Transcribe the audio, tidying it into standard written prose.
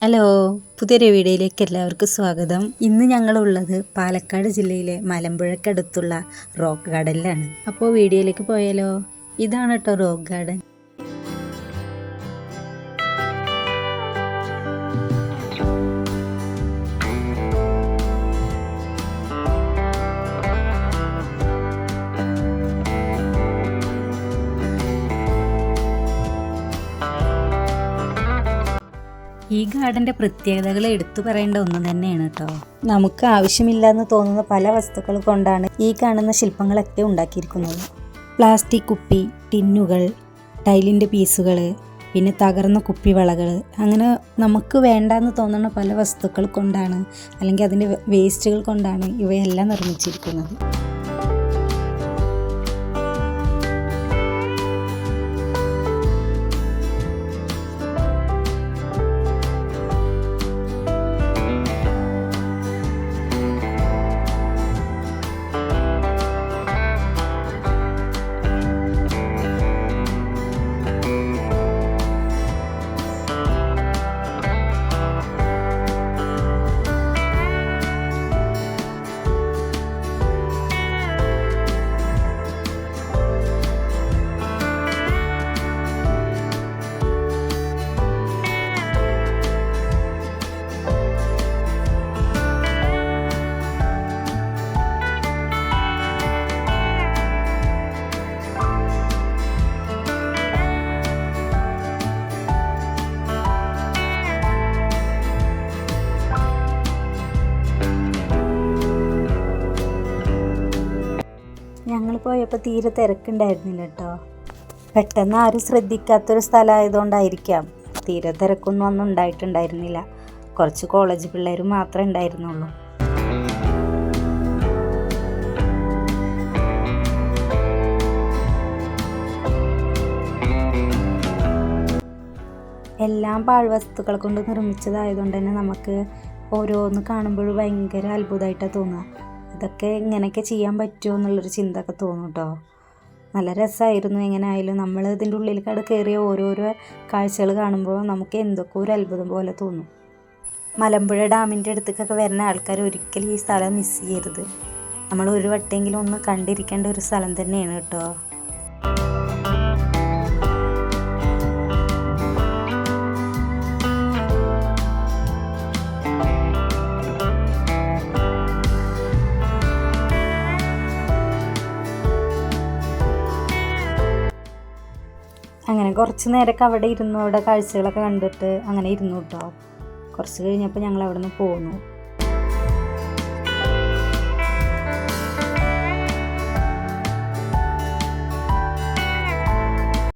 Hello, പുതിയൊരു വീഡിയോയിലേക്ക് എല്ലാവർക്കും സ്വാഗതം. ഇന്ന് ഞങ്ങളുള്ളത് പാലക്കാട് ജില്ലയിലെ മലമ്പുഴക്കടുത്തുള്ള റോക്ക് ഗാർഡനിലാണ്. അപ്പോൾ വീഡിയോയിലേക്ക് പോയാലോ? ഇതാണ് കേട്ടോ റോക്ക് ഗാർഡൻ. ഈ ഗാർഡൻ്റെ പ്രത്യേകതകൾ എടുത്തു പറയേണ്ട ഒന്ന് തന്നെയാണ് കേട്ടോ. നമുക്ക് ആവശ്യമില്ലെന്ന് തോന്നുന്ന പല വസ്തുക്കൾ കൊണ്ടാണ് ഈ കാണുന്ന ശില്പങ്ങളൊക്കെ ഉണ്ടാക്കിയിരിക്കുന്നത്. പ്ലാസ്റ്റിക് കുപ്പി, ടിന്നുകൾ, ടൈലിൻ്റെ പീസുകൾ, പിന്നെ തകർന്ന കുപ്പിവളകൾ, അങ്ങനെ നമുക്ക് വേണ്ടാന്ന് തോന്നുന്ന പല വസ്തുക്കൾ കൊണ്ടാണ്, അല്ലെങ്കിൽ അതിൻ്റെ വേസ്റ്റുകൾ കൊണ്ടാണ് ഇവയെല്ലാം നിർമ്മിച്ചിരിക്കുന്നത്. ഞങ്ങൾ പോയപ്പോൾ തീരെ തിരക്കുണ്ടായിരുന്നില്ല കേട്ടോ. പെട്ടെന്ന് ആരും ശ്രദ്ധിക്കാത്തൊരു സ്ഥലമായതുകൊണ്ടായിരിക്കാം തീരെ തിരക്കൊന്നും ഒന്നും ഉണ്ടായിട്ടുണ്ടായിരുന്നില്ല. കുറച്ച് കോളേജ് പിള്ളേർ മാത്രമേ ഉണ്ടായിരുന്നുള്ളൂ. എല്ലാം പാഴ്വസ്തുക്കൾ കൊണ്ട് നിർമ്മിച്ചതായതുകൊണ്ട് തന്നെ നമുക്ക് ഓരോന്ന് കാണുമ്പോഴും ഭയങ്കര അത്ഭുതമായിട്ടാണ് തോന്നുക. ഇതൊക്കെ ഇങ്ങനെയൊക്കെ ചെയ്യാൻ പറ്റുമോ എന്നുള്ളൊരു ചിന്ത ഒക്കെ തോന്നും കേട്ടോ. നല്ല രസമായിരുന്നു. എങ്ങനെ ആയാലും നമ്മൾ ഇതിൻ്റെ ഉള്ളിലേക്കവിടെ കയറിയ ഓരോരോ കാഴ്ചകൾ കാണുമ്പോൾ നമുക്ക് എന്തൊക്കെ ഒരു അത്ഭുതം പോലെ തോന്നും. മലമ്പുഴ ഡാമിൻ്റെ അടുത്തേക്കൊക്കെ വരുന്ന ആൾക്കാർ ഒരിക്കലും ഈ സ്ഥലം മിസ് ചെയ്യരുത്. നമ്മൾ ഒരു വട്ടെങ്കിലും ഒന്ന് കണ്ടിരിക്കേണ്ട ഒരു സ്ഥലം തന്നെയാണ് കേട്ടോ. അങ്ങനെ കുറച്ച് നേരമൊക്കെ അവിടെ ഇരുന്നു, അവിടെ കാഴ്ചകളൊക്കെ കണ്ടിട്ട് അങ്ങനെ ഇരുന്നു കേട്ടോ. കുറച്ച് കഴിഞ്ഞപ്പോൾ ഞങ്ങൾ അവിടെ നിന്ന് പോന്നു.